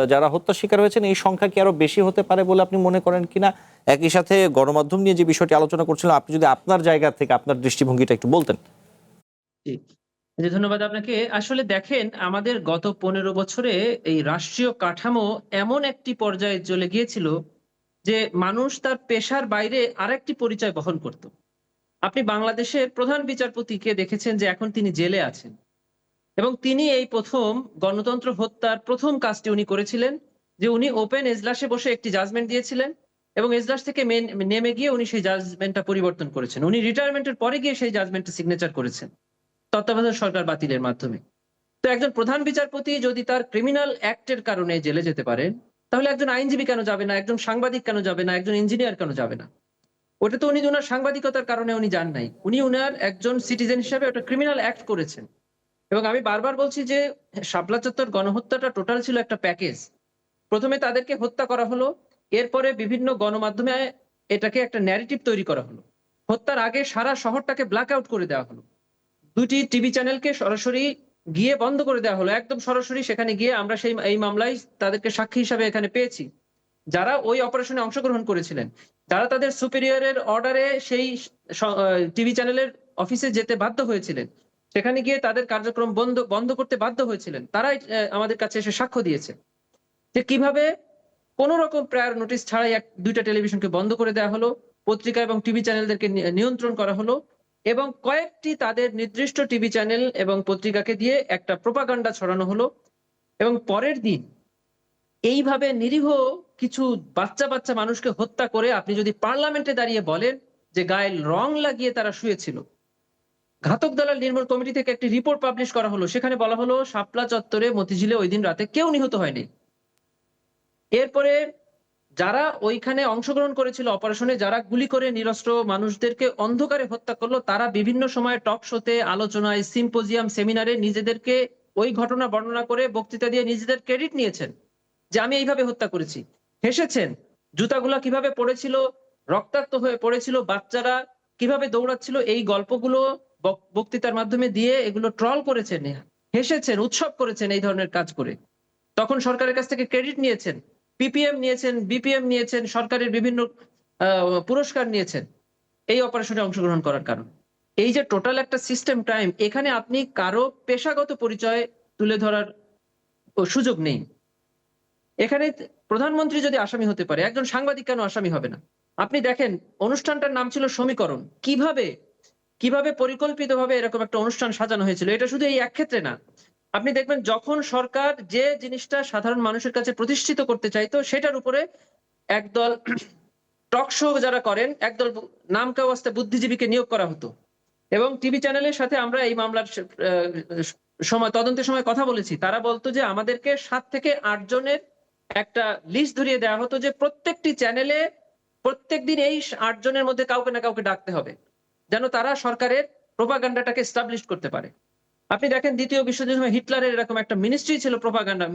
যারা হত্যা শিকার হয়েছেন এই সংখ্যা কি আরো বেশি হতে পারে বলে আপনি মনে করেন কিনা? একই সাথে গণমাধ্যম নিয়ে যে বিষয়টি আলোচনা করছিলাম, আপনি যদি আপনার জায়গা থেকে আপনার দৃষ্টিভঙ্গিটা একটু বলতেন। জি। জি, ধন্যবাদ আপনাকে। আসলে দেখেন আমাদের গত ১৫ বছরে এই রাষ্ট্রীয় কাঠামো এমন একটি পর্যায়ে চলে গিয়েছিল যে মানুষ তার পেশার বাইরে আরেকটি পরিচয় বহন করত। আপনি বাংলাদেশের প্রধান বিচারপতিকে দেখেছেন যে এখন তিনি জেলে আছেন। এবং তিনি এই ১ম গণতন্ত্র হত্যার ১ম কাজটি উনি করেছিলেন যে উনি ওপেন এজলাসে বসে একটি জাজমেন্ট দিয়েছিলেন এবং এজলাস থেকে নেমে গিয়ে উনি সেই জাজমেন্টটা পরিবর্তন করেছেন। উনি রিটায়ারমেন্টের পরে গিয়ে সেই জাজমেন্টে সিগনেচার করেছেন তত্ত্বাবধায়ক সরকার বাতিলের মাধ্যমে। তো একজন প্রধান বিচারপতি যদি তার ক্রিমিনাল অ্যাক্টের কারণে জেলে যেতে পারেন, তাহলে একজন আইনজীবী কেন যাবে না? একজন সাংবাদিক কেন যাবে না? একজন ইঞ্জিনিয়ার কেন যাবে না? ওটা তো উনি উনার সাংবাদিকতার কারণে উনি যান নাই। উনি উনার একজন সিটিজেন হিসেবে ওটা ক্রিমিনাল অ্যাক্ট করেছেন। এবং আমি বারবার বলছি যে শাপলা চত্বর গণহত্যাটা টোটাল ছিল একটা প্যাকেজ। ১ম এ তাদেরকে হত্যা করা হলো। এরপরে বিভিন্ন গণমাধ্যমে এটাকে একটা ন্যারেটিভ তৈরি করা হলো। হত্যার আগে সারা শহরটাকে ব্ল্যাক আউট করে দেওয়া হলো। ২ টি টিভি চ্যানেলকে সরাসরি গিয়ে বন্ধ করে দেওয়া হলো। একদম সরাসরি সেখানে গিয়ে আমরা এই মামলায় তাদেরকে সাক্ষী হিসাবে এখানে পেয়েছি। যারা ওই অপারেশনে অংশগ্রহণ করেছিলেন, যারা তাদের সুপিরিয়র এর অর্ডারে সেই টিভি চ্যানেলের অফিসে যেতে বাধ্য হয়েছিলেন। সেখানে গিয়ে তাদের কার্যক্রম বন্ধ করতে বাধ্য হয়েছিলেন। তারাই আমাদের কাছে এসে সাক্ষ্য দিয়েছে। যে কিভাবে কোন রকম প্রায়র নোটিস ছাড়াই ২ টা টেলিভিশনকে বন্ধ করে দেওয়া হলো। পত্রিকা এবং টিভি চ্যানেলদেরকে নিয়ন্ত্রণ করা হলো এবং কয়েকটি তাদের নির্দিষ্ট টিভি চ্যানেল এবং পত্রিকাকে দিয়ে একটা প্রোপাগান্ডা ছড়ানো হলো এবং পরের দিন এইভাবে নিরীহ কিছু বাচ্চা মানুষকে হত্যা করে আপনি যদি পার্লামেন্টে দাঁড়িয়ে বলেন যে গায়ে রং লাগিয়ে তারা শুয়েছিল। ঘাতক দালাল নির্মূল কমিটি থেকে একটি রিপোর্ট পাবলিশ করা হলো। সেখানে বলা হলো শাপলা চত্বরে মতিঝিলে ঐদিন রাতে কেউ নিহত হয়নি। এরপরে যারা ওইখানে অংশগ্রহণ করেছিল অপারেশনে, যারা গুলি করে নিরস্ত্র মানুষদেরকে অন্ধকারে হত্যা করলো, তারা বিভিন্ন সময়ে টক শোতে, আলোচনায়, সিম্পোজিয়াম, সেমিনারে নিজেদেরকে ওই ঘটনা বর্ণনা করে বক্তৃতা দিয়ে নিজেদের ক্রেডিট নিয়েছেন যে আমি এইভাবে হত্যা করেছি। হেসেছেন। জুতাগুলা কিভাবে পড়েছিল, রক্তাক্ত হয়ে পড়েছিল, বাচ্চারা কিভাবে দৌড়াচ্ছিল, এই গল্পগুলো বক্তৃতার মাধ্যমে দিয়ে এগুলো ট্রল করেছেন, হেসেছেন, উৎসব করেছেন এই ধরনের কাজ করে। তখন সরকারের কাছ থেকে ক্রেডিট নিয়েছেন, পিপিএম নিয়েছেন, বিপিএম নিয়েছেন, সরকারের বিভিন্ন পুরস্কার নিয়েছেন এই অপারেশনে অংশগ্রহণ করার কারণে। এই যে টোটাল একটা সিস্টেম ক্রাইম, এখানে আপনি কারো পেশাগত পরিচয় তুলে ধরার সুযোগ নেই। এখানে প্রধানমন্ত্রী যদি আসামি হতে পারে, একজন সাংবাদিক কেন আসামি হবে না? আপনি দেখেন অনুষ্ঠানটার নাম ছিল সমীকরণ। কিভাবে পরিকল্পিতভাবে এরকম একটা অনুষ্ঠান সাজানো হয়েছিল। এটা শুধু এই এক ক্ষেত্রে না। আপনি দেখবেন যখন সরকার যে জিনিসটা সাধারণ মানুষের কাছে প্রতিষ্ঠিত করতে চাইতো সেটার উপরে একদল টক শো যারা করেন, একদল নাম কাওয়াস্তে বুদ্ধিজীবীকে নিয়োগ করা হতো। এবং টিভি চ্যানেলের সাথে আমরা এই মামলার সময় তদন্তের সময় কথা বলেছি। তারা বলতো যে আমাদেরকে ৭ থেকে ৮ জনের একটা লিস্ট ধরিয়ে দেওয়া হতো যে প্রত্যেকটি চ্যানেলে প্রত্যেকদিন এই ৮ জনের মধ্যে কাউকে না কাউকে ডাকতে হবে। যেন তারা সরকারের প্রোপাগান্ডাটাকে এস্টাবলিশ করতে পারে। আপনি দেখেন ২য় বিশ্বযুদ্ধের সময় হিটলারের এরকম একটা মিনিস্ট্রি ছিল প্রোপাগান্ডা